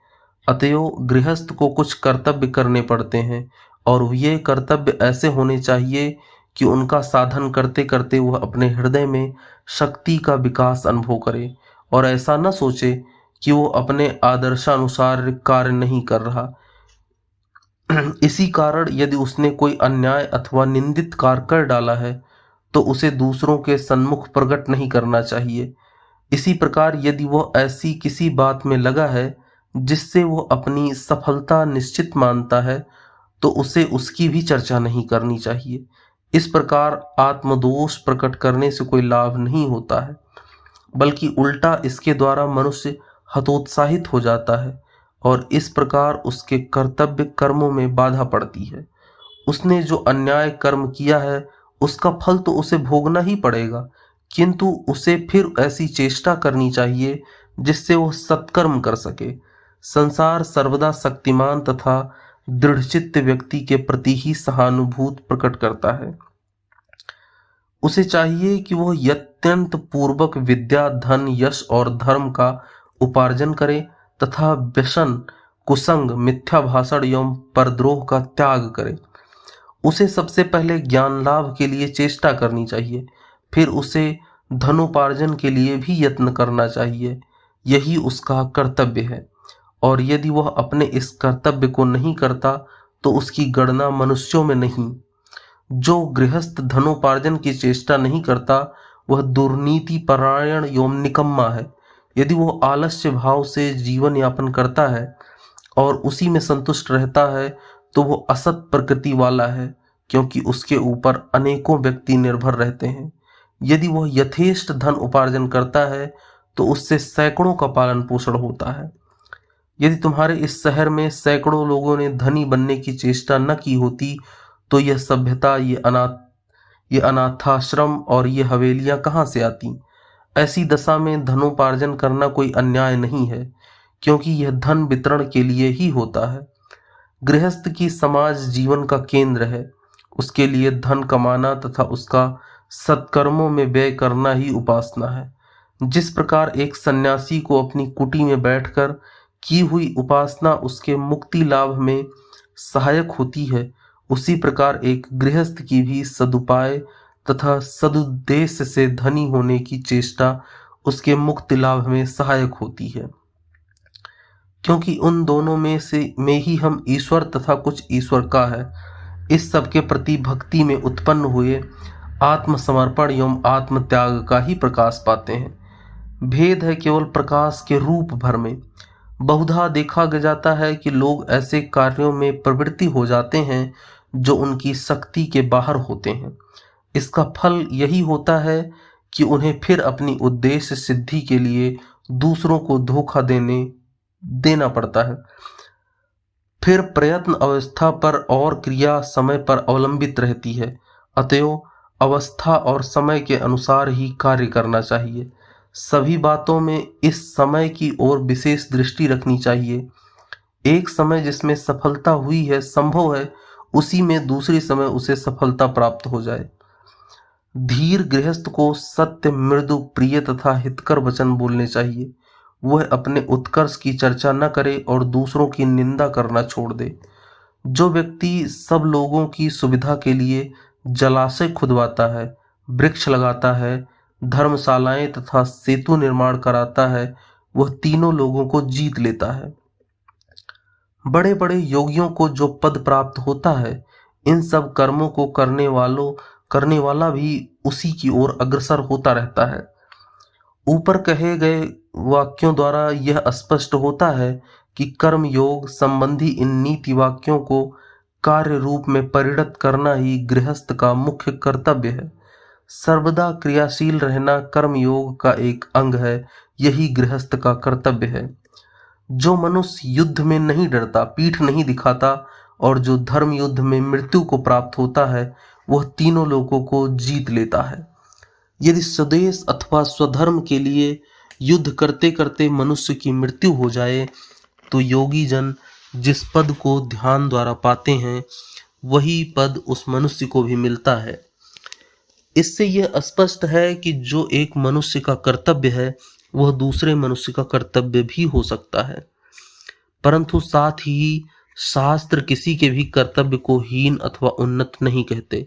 अतएव गृहस्थ को कुछ कर्तव्य करने पड़ते हैं और ये कर्तव्य ऐसे होने चाहिए कि उनका साधन करते करते वह अपने हृदय में शक्ति का विकास अनुभव करे और ऐसा न सोचे कि वो अपने आदर्शानुसार कार्य नहीं कर रहा। इसी कारण यदि उसने कोई अन्याय अथवा निंदित कार्य कर डाला है तो उसे दूसरों के सन्मुख प्रकट नहीं करना चाहिए। इसी प्रकार यदि वह ऐसी किसी बात में लगा है जिससे वो अपनी सफलता निश्चित मानता है तो उसे उसकी भी चर्चा नहीं करनी चाहिए। इस प्रकार आत्मदोष प्रकट करने से कोई लाभ नहीं होता है, बल्कि उल्टा इसके द्वारा मनुष्य हतोत्साहित हो जाता है और इस प्रकार उसके कर्तव्य कर्मों में बाधा पड़ती है। उसने जो अन्याय कर्म किया है उसका फल तो उसे भोगना ही पड़ेगा, किंतु उसे फिर ऐसी चेष्टा करनी चाहिए जिससे वह सत्कर्म कर सके। संसार सर्वदा शक्तिमान तथा दृढ़चित्त व्यक्ति के प्रति ही सहानुभूति प्रकट करता है। उसे चाहिए कि वह यत्यंत पूर्वक विद्या, धन, यश और धर्म का उपार्जन करे तथा व्यसन, कुसंग, मिथ्या भाषण एवं परद्रोह का त्याग करे। उसे सबसे पहले ज्ञान लाभ के लिए चेष्टा करनी चाहिए, फिर उसे धनोपार्जन के लिए भी यत्न करना चाहिए। यही उसका कर्तव्य है और यदि वह अपने इस कर्तव्य को नहीं करता तो उसकी गणना मनुष्यों में नहीं। जो गृहस्थ धनोपार्जन की चेष्टा नहीं करता वह दुर्नीति परायण एवं निकम्मा है। यदि वह आलस्य भाव से जीवन यापन करता है और उसी में संतुष्ट रहता है तो वो असत प्रकृति वाला है, क्योंकि उसके ऊपर अनेकों व्यक्ति निर्भर रहते हैं। यदि वह यथेष्ट धन उपार्जन करता है तो उससे सैकड़ों का पालन पोषण होता है। यदि तुम्हारे इस शहर में सैकड़ों लोगों ने धनी बनने की चेष्टा न की होती तो यह सभ्यता, ये अनाथाश्रम और ये हवेलियां कहाँ से आती। ऐसी दशा में धनोपार्जन करना कोई अन्याय नहीं है, क्योंकि यह धन वितरण के लिए ही होता है। गृहस्थ की समाज जीवन का केंद्र है। उसके लिए धन कमाना तथा उसका सत्कर्मों में व्यय करना ही उपासना है। जिस प्रकार एक सन्यासी को अपनी कुटी में बैठकर की हुई उपासना उसके मुक्ति लाभ में सहायक होती है, उसी प्रकार एक गृहस्थ की भी सदुपाय तथा सदुद्देश्य से धनी होने की चेष्टा उसके मुक्ति लाभ में सहायक होती है, क्योंकि उन दोनों में ही हम ईश्वर तथा कुछ ईश्वर का है इस सब के प्रति भक्ति में उत्पन्न हुए आत्मसमर्पण एवं आत्मत्याग का ही प्रकाश पाते हैं। भेद है केवल प्रकाश के रूप भर में। बहुधा देखा जाता है कि लोग ऐसे कार्यों में प्रवृत्ति हो जाते हैं जो उनकी शक्ति के बाहर होते हैं। इसका फल यही होता है कि उन्हें फिर अपनी उद्देश्य सिद्धि के लिए दूसरों को धोखा देना पड़ता है। फिर प्रयत्न अवस्था पर और क्रिया समय पर अवलंबित रहती है। अतएव अवस्था और समय के अनुसार ही कार्य करना चाहिए। सभी बातों में इस समय की ओर विशेष दृष्टि रखनी चाहिए। एक समय जिसमें सफलता हुई है संभव है उसी में दूसरे समय उसे सफलता प्राप्त हो जाए। धीर गृहस्थ को सत्य, मृदु, प्रिय तथा हितकर वचन बोलने चाहिए। वह अपने उत्कर्ष की चर्चा न करे और दूसरों की निंदा करना छोड़ दे। जो व्यक्ति सब लोगों की सुविधा के लिए जलाशय खुदवाता है, वृक्ष लगाता है, धर्मशालाएं तथा सेतु निर्माण कराता है, वह तीनों लोगों को जीत लेता है। बड़े बड़े योगियों को जो पद प्राप्त होता है, इन सब कर्मों को करने वाला भी उसी की ओर अग्रसर होता रहता है। ऊपर कहे गए वाक्यों द्वारा यह स्पष्ट होता है कि कर्म योग संबंधी इन नीति वाक्यों को कार्य रूप में परिणत करना ही गृहस्थ का मुख्य कर्तव्य है। सर्वदा क्रियाशील रहना कर्म योग का एक अंग है, यही गृहस्थ का कर्तव्य है। जो मनुष्य युद्ध में नहीं डरता, पीठ नहीं दिखाता और जो धर्म युद्ध में मृत्यु को प्राप्त होता है, वह तीनों लोगों को जीत लेता है। यदि स्वदेश अथवा स्वधर्म के लिए युद्ध करते करते मनुष्य की मृत्यु हो जाए, तो योगी जन जिस पद को ध्यान द्वारा पाते हैं, वही पद उस मनुष्य को भी मिलता है। इससे यह स्पष्ट है कि जो एक मनुष्य का कर्तव्य है, वह दूसरे मनुष्य का कर्तव्य भी हो सकता है। परंतु साथ ही शास्त्र किसी के भी कर्तव्य को हीन अथवा उन्नत नहीं कहते।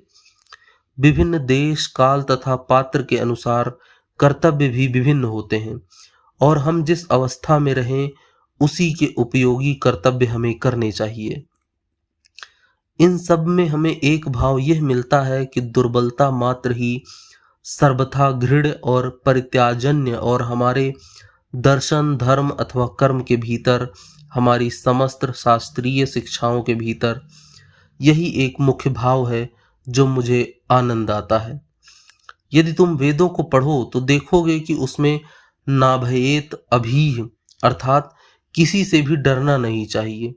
विभिन्न देश, काल तथा पात्र के अनुसार कर्तव्य भी विभिन्न होते हैं और हम जिस अवस्था में रहें, उसी के उपयोगी कर्तव्य हमें करने चाहिए। इन सब में हमें एक भाव यह मिलता है कि दुर्बलता मात्र ही सर्वथा घृण्य और परित्याजन्य और हमारे दर्शन, धर्म अथवा कर्म के भीतर, हमारी समस्त शास्त्रीय शिक्षाओं के भीतर यही एक मुख्य भाव है जो मुझे आनंद आता है। यदि तुम वेदों को पढ़ो तो देखोगे कि उसमें नाभयेत अभीह अर्थात किसी से भी डरना नहीं चाहिए,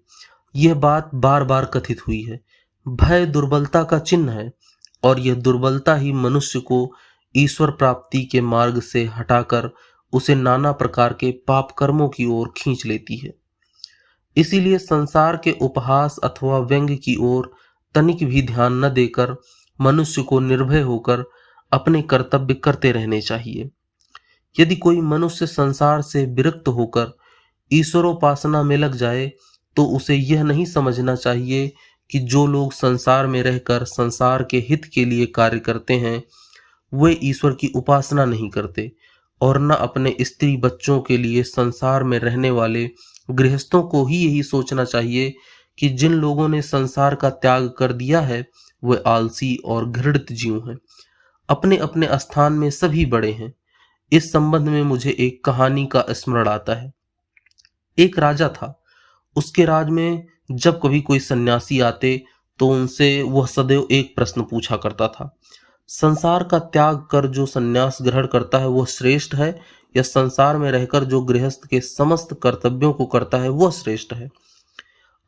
यह बात बार बार कथित हुई है। भय दुर्बलता का चिन्ह है और यह दुर्बलता ही मनुष्य को ईश्वर प्राप्ति के मार्ग से हटाकर उसे नाना प्रकार के पाप कर्मों की ओर खींच लेती है। इसीलिए संसार के उपहास अथवा व्यंग की ओर तनिक भी ध्यान न देकर मनुष्य को निर्भय होकर अपने कर्तव्य करते रहने चाहिए। यदि कोई मनुष्य संसार से विरक्त होकर ईश्वरोपासना में लग जाए, तो उसे यह नहीं समझना चाहिए कि जो लोग संसार में रहकर संसार के हित के लिए कार्य करते हैं, वे ईश्वर की उपासना नहीं करते, और न अपने स्त्री बच्चों के लिए संसार में रहने वाले गृहस्थों को ही यही सोचना चाहिए कि जिन लोगों ने संसार का त्याग कर दिया है, वे आलसी और घृणित जीव हैं। अपने अपने स्थान में सभी बड़े हैं। इस संबंध में मुझे एक कहानी का स्मरण आता है। एक राजा था। उसके राज में जब कभी कोई सन्यासी आते तो उनसे वह सदैव एक प्रश्न पूछा करता था, संसार का त्याग कर जो सन्यास ग्रहण करता है वह श्रेष्ठ है, या संसार में रहकर जो गृहस्थ के समस्त कर्तव्यों को करता है वह श्रेष्ठ है?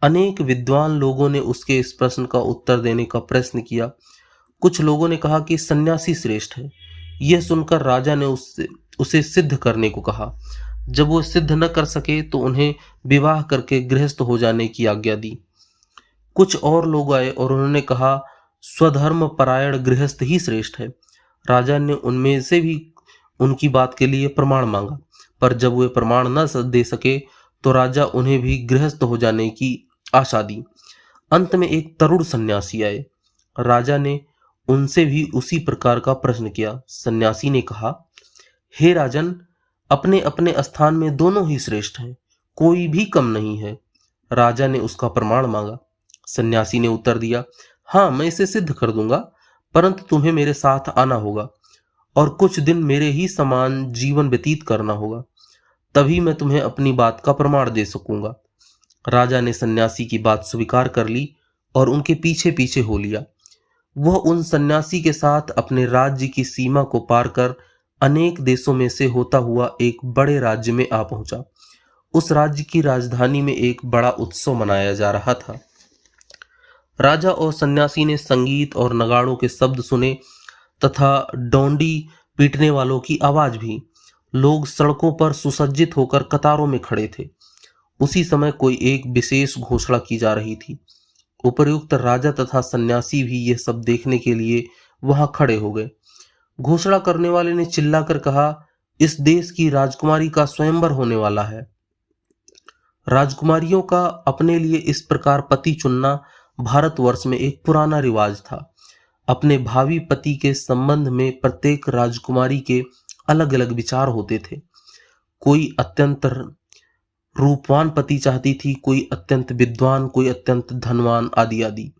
अनेक विद्वान लोगों ने उसके इस प्रश्न का उत्तर देने का प्रयत्न किया। कुछ लोगों ने कहा कि सन्यासी श्रेष्ठ है। यह सुनकर राजा ने उसे सिद्ध करने को कहा। जब वो सिद्ध न कर सके तो उन्हें विवाह करके गृहस्थ हो जाने की आज्ञा दी। कुछ और लोग आए और उन्होंने कहा, स्वधर्म परायण गृहस्थ ही श्रेष्ठ है। राजा ने उनमें से भी उनकी बात के लिए प्रमाण मांगा, पर जब वे प्रमाण न दे सके तो राजा उन्हें भी गृहस्थ हो जाने की आशा दी। अंत में एक तरुण सन्यासी आए। राजा ने उनसे भी उसी प्रकार का प्रश्न किया। सन्यासी ने कहा, हे राजन, अपने अपने स्थान में दोनों ही श्रेष्ठ हैं, कोई भी कम नहीं है। राजा ने उसका प्रमाण मांगा। सन्यासी ने उत्तर दिया, हाँ, मैं इसे सिद्ध कर दूंगा, परंतु तुम्हें मेरे साथ आना होगा और कुछ दिन मेरे ही समान जीवन व्यतीत करना होगा, तभी मैं तुम्हें अपनी बात का प्रमाण दे सकूंगा। राजा ने सन्यासी की बात स्वीकार कर ली और उनके पीछे पीछे हो लिया। वह उन सन्यासी के साथ अपने राज्य की सीमा को पार कर अनेक देशों में से होता हुआ एक बड़े राज्य में आ पहुंचा। उस राज्य की राजधानी में एक बड़ा उत्सव मनाया जा रहा था। राजा और सन्यासी ने संगीत और नगाड़ों के शब्द सुने तथा डोंडी पीटने वालों की आवाज भी। लोग सड़कों पर सुसज्जित होकर कतारों में खड़े थे। उसी समय कोई एक विशेष घोषणा की जा रही थी। उपर्युक्त राजा तथा सन्यासी भी यह सब देखने के लिए वहां खड़े हो गए। घोषणा करने वाले ने चिल्लाकर कहा, इस देश की राजकुमारी का स्वयंवर होने वाला है। राजकुमारियों का अपने लिए इस प्रकार पति चुनना भारतवर्ष में एक पुराना रिवाज था। अपने भावी पति के संबंध में प्रत्येक राजकुमारी के अलग अलग विचार होते थे। कोई अत्यंत रूपवान पति चाहती थी, कोई अत्यंत विद्वान, कोई अत्यंत धनवान, आदि आदि।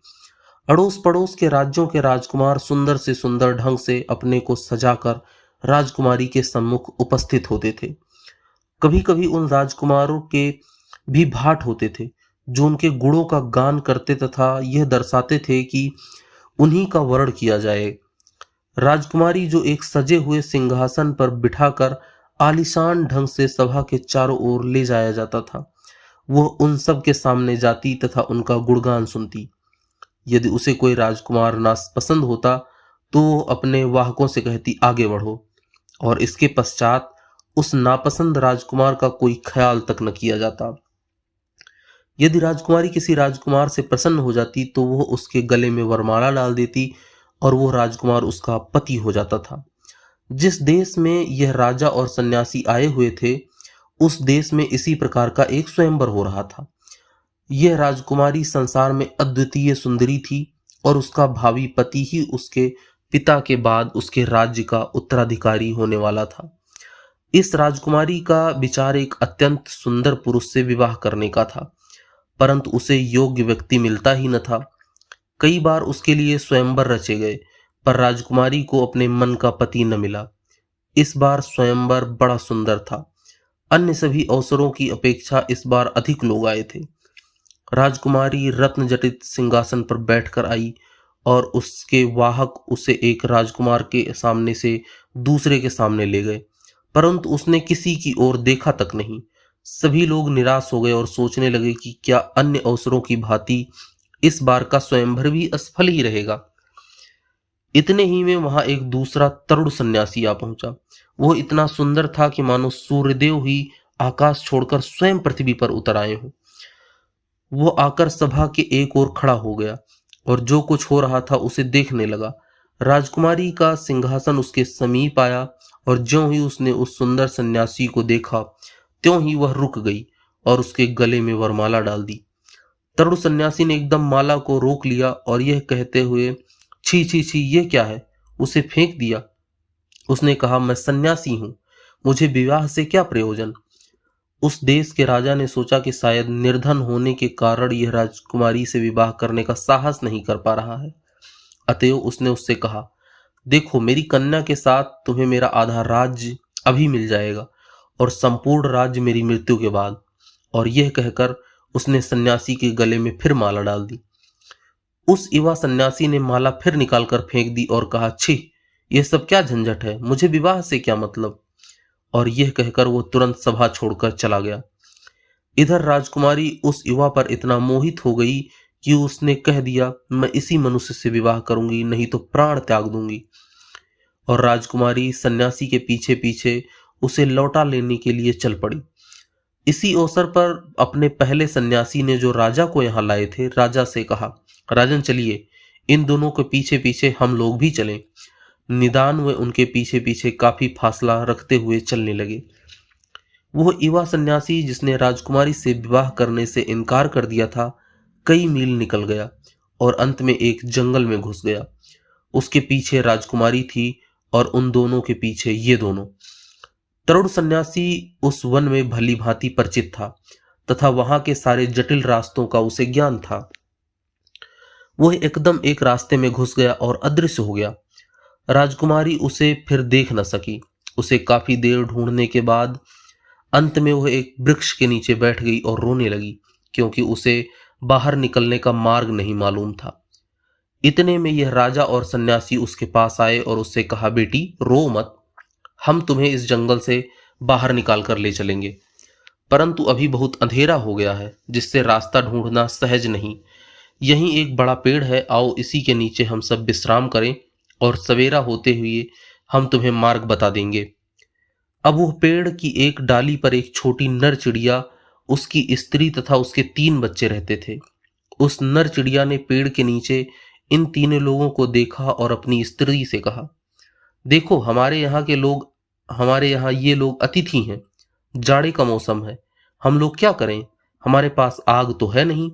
अड़ोस पड़ोस के राज्यों के राजकुमार सुंदर से सुंदर ढंग से अपने को सजाकर राजकुमारी के सम्मुख उपस्थित होते थे। कभी कभी उन राजकुमारों के भी भाट होते थे जो उनके गुणों का गान करते तथा यह दर्शाते थे कि उन्हीं का वर्ण किया जाए। राजकुमारी जो एक सजे हुए सिंहासन पर बिठाकर आलीशान ढंग से सभा के चारों ओर ले जाया जाता था, वह उन सब के सामने जाती तथा उनका गुणगान सुनती। यदि उसे कोई राजकुमार नापसंद होता तो वो अपने वाहकों से कहती, आगे बढ़ो, और इसके पश्चात उस नापसंद राजकुमार का कोई ख्याल तक न किया जाता। यदि राजकुमारी किसी राजकुमार से प्रसन्न हो जाती तो वह उसके गले में वरमाला डाल देती और वो राजकुमार उसका पति हो जाता था। जिस देश में यह राजा और सन्यासी आए हुए थे, उस देश में इसी प्रकार का एक स्वयंवर हो रहा था। यह राजकुमारी संसार में अद्वितीय सुंदरी थी और उसका भावी पति ही उसके पिता के बाद उसके राज्य का उत्तराधिकारी होने वाला था। इस राजकुमारी का विचार एक अत्यंत सुंदर पुरुष से विवाह करने का था, परंतु उसे योग्य व्यक्ति मिलता ही न था। कई बार उसके लिए स्वयंवर रचे गए, पर राजकुमारी को अपने मन का पति न मिला। इस बार स्वयंवर बड़ा सुंदर था। अन्य सभी अवसरों की अपेक्षा इस बार अधिक लोग आए थे। राजकुमारी रत्न जटित सिंहासन पर बैठकर आई और उसके वाहक उसे एक राजकुमार के सामने से दूसरे के सामने ले गए, परंतु उसने किसी की ओर देखा तक नहीं। सभी लोग निराश हो गए और सोचने लगे कि क्या अन्य अवसरों की भांति इस बार का स्वयंवर भी असफल ही रहेगा। इतने ही में वहां एक दूसरा तरुण सन्यासी आ पहुंचा। वो इतना सुंदर था कि मानो सूर्यदेव ही आकाश छोड़कर स्वयं पृथ्वी पर उतर आए हों। वो आकर सभा के एक ओर खड़ा हो गया और जो कुछ हो रहा था उसे देखने लगा। राजकुमारी का सिंहासन उसके समीप आया और ज्यों ही उसने उस सुंदर सन्यासी को देखा, त्यों ही वह रुक गई और उसके गले में वरमाला डाल दी। तरुण सन्यासी ने एकदम माला को रोक लिया और यह कहते हुए, छी छी छी, ये क्या है, उसे फेंक दिया। उसने कहा, मैं सन्यासी हूं, मुझे विवाह से क्या प्रयोजन। उस देश के राजा ने सोचा कि शायद निर्धन होने के कारण यह राजकुमारी से विवाह करने का साहस नहीं कर पा रहा है। अतएव उसने उससे कहा, देखो, मेरी कन्या के साथ तुम्हें मेरा आधा राज्य अभी मिल जाएगा और संपूर्ण राज्य मेरी मृत्यु के बाद। और यह कहकर उसने सन्यासी के गले में फिर माला डाल दी। उस युवा सन्यासी ने माला फिर निकालकर फेंक दी और कहा, छी, यह सब क्या झंझट है, मुझे विवाह से क्या मतलब। और यह कहकर वो तुरंत सभा छोड़कर चला गया। इधर राजकुमारी उस युवा पर इतना मोहित हो गई कि उसने कह दिया, मैं इसी मनुष्य से विवाह करूंगी, नहीं तो प्राण त्याग दूंगी। और राजकुमारी सन्यासी के पीछे पीछे उसे लौटा लेने के लिए चल पड़ी। इसी अवसर पर अपने पहले सन्यासी ने जो राजा को यहाँ लाए थे, राजा से कहा, राजन चलिए, इन दोनों के पीछे पीछे हम लोग भी चलें। निदान वे उनके पीछे पीछे काफी फासला रखते हुए चलने लगे। वह युवा सन्यासी जिसने राजकुमारी से विवाह करने से इनकार कर दिया था, कई मील निकल गया और अंत में एक जंगल में घुस गया। उसके पीछे राजकुमारी थी और उन दोनों के पीछे ये दोनों। तरुण सन्यासी उस वन में भली भांति परिचित था तथा वहां के सारे जटिल रास्तों का उसे ज्ञान था। वह एकदम एक रास्ते में घुस गया और अदृश्य हो गया। राजकुमारी उसे फिर देख न सकी। उसे काफी देर ढूंढने के बाद अंत में वह एक वृक्ष के नीचे बैठ गई और रोने लगी, क्योंकि उसे बाहर निकलने का मार्ग नहीं मालूम था। इतने में यह राजा और सन्यासी उसके पास आए और उससे कहा, बेटी रो मत, हम तुम्हें इस जंगल से बाहर निकाल कर ले चलेंगे, परंतु अभी बहुत अंधेरा हो गया है जिससे रास्ता ढूंढना सहज नहीं। यहीं एक बड़ा पेड़ है, आओ इसी के नीचे हम सब विश्राम करें और सवेरा होते हुए हम तुम्हें मार्ग बता देंगे। अब वह पेड़ की एक डाली पर एक छोटी नर चिड़िया, उसकी स्त्री तथा उसके 3 बच्चे रहते थे। उस नर चिड़िया ने पेड़ के नीचे इन तीनों लोगों को देखा और अपनी स्त्री से कहा, देखो, हमारे यहाँ ये लोग अतिथि हैं, जाड़े का मौसम है, हम लोग क्या करें, हमारे पास आग तो है नहीं।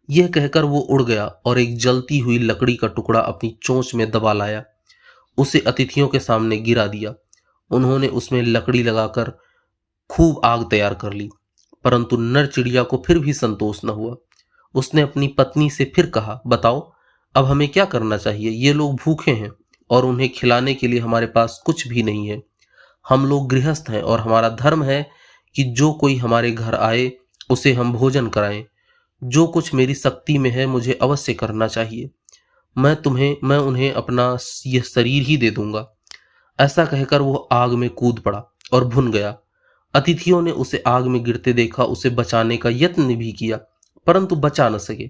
यह कहकर वो उड़ गया और एक जलती हुई लकड़ी का टुकड़ा अपनी चोंच में दबा लाया। उसे अतिथियों के सामने गिरा दिया। उन्होंने उसमें लकड़ी लगाकर खूब आग तैयार कर ली, परंतु नर चिड़िया को फिर भी संतोष न हुआ। उसने अपनी पत्नी से फिर कहा, बताओ अब हमें क्या करना चाहिए? ये लोग भूखे हैं और उन्हें खिलाने के लिए हमारे पास कुछ भी नहीं है। हम लोग गृहस्थ हैं और हमारा धर्म है कि जो कोई हमारे घर आए उसे हम भोजन कराएं। जो कुछ मेरी शक्ति में है मुझे अवश्य करना चाहिए। मैं उन्हें अपना यह शरीर ही दे दूंगा। ऐसा कहकर वो आग में कूद पड़ा और भुन गया। अतिथियों ने उसे आग में गिरते देखा, उसे बचाने का यत्न भी किया, परंतु बचा न सके।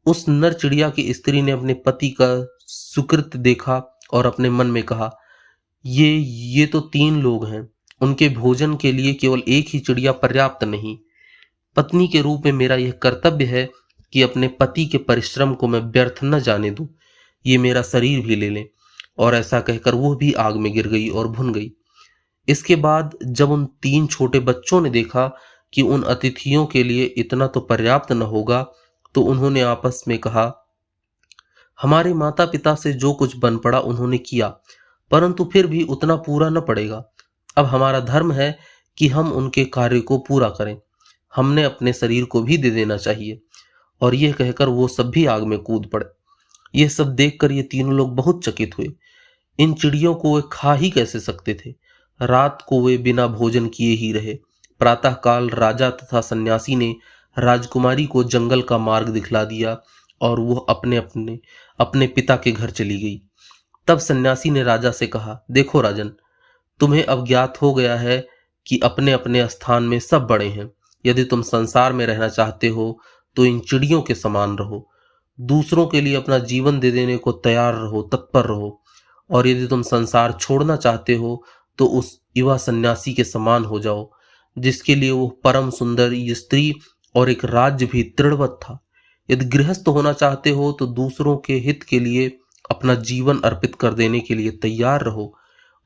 उस नर चिड़िया की स्त्री ने अपने पति का सुकृत देखा और अपने मन में कहा, ये तो 3 लोग हैं, उनके भोजन के लिए केवल एक ही चिड़िया पर्याप्त नहीं। पत्नी के रूप में मेरा यह कर्तव्य है कि अपने पति के परिश्रम को मैं व्यर्थ न जाने दूं। ये मेरा शरीर भी ले लें। और ऐसा कहकर वो भी आग में गिर गई और भुन गई। इसके बाद जब उन 3 छोटे बच्चों ने देखा कि उन अतिथियों के लिए इतना तो पर्याप्त न होगा, तो उन्होंने आपस में कहा, हमारे माता पिता से जो कुछ बन पड़ा उन्होंने किया, परंतु फिर भी उतना पूरा न पड़ेगा। अब हमारा धर्म है कि हम उनके कार्य को पूरा करें। हमने अपने शरीर को भी दे देना चाहिए। और यह कहकर वो सब भी आग में कूद पड़े। यह सब देखकर ये तीनों लोग बहुत चकित हुए। इन चिड़ियों को वे खा ही कैसे सकते थे? रात को वे बिना भोजन किए ही रहे। प्रातःकाल राजा तथा सन्यासी ने राजकुमारी को जंगल का मार्ग दिखला दिया और वो अपने पिता के घर चली गई। तब सन्यासी ने राजा से कहा, देखो राजन, तुम्हें अब ज्ञात हो गया है कि अपने अपने स्थान में सब बड़े हैं। यदि तुम संसार में रहना चाहते हो तो इन चिड़ियों के समान रहो। दूसरों के लिए अपना जीवन दे देने को तैयार रहो, तत्पर रहो। और यदि तुम संसार छोड़ना चाहते हो तो उस युवा सन्यासी के समान हो जाओ, जिसके लिए वो परम सुंदर स्त्री और एक राज्य भी दृढ़वत था। यदि गृहस्थ होना चाहते हो तो दूसरों के हित के लिए अपना जीवन अर्पित कर देने के लिए तैयार रहो।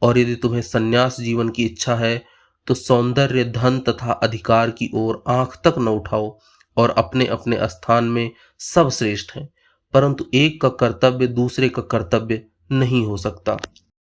और यदि तुम्हें संन्यास जीवन की इच्छा है तो सौंदर्य, धन तथा अधिकार की ओर आंख तक न उठाओ। और अपने अपने स्थान में सब श्रेष्ठ हैं, परंतु एक का कर्तव्य दूसरे का कर्तव्य नहीं हो सकता।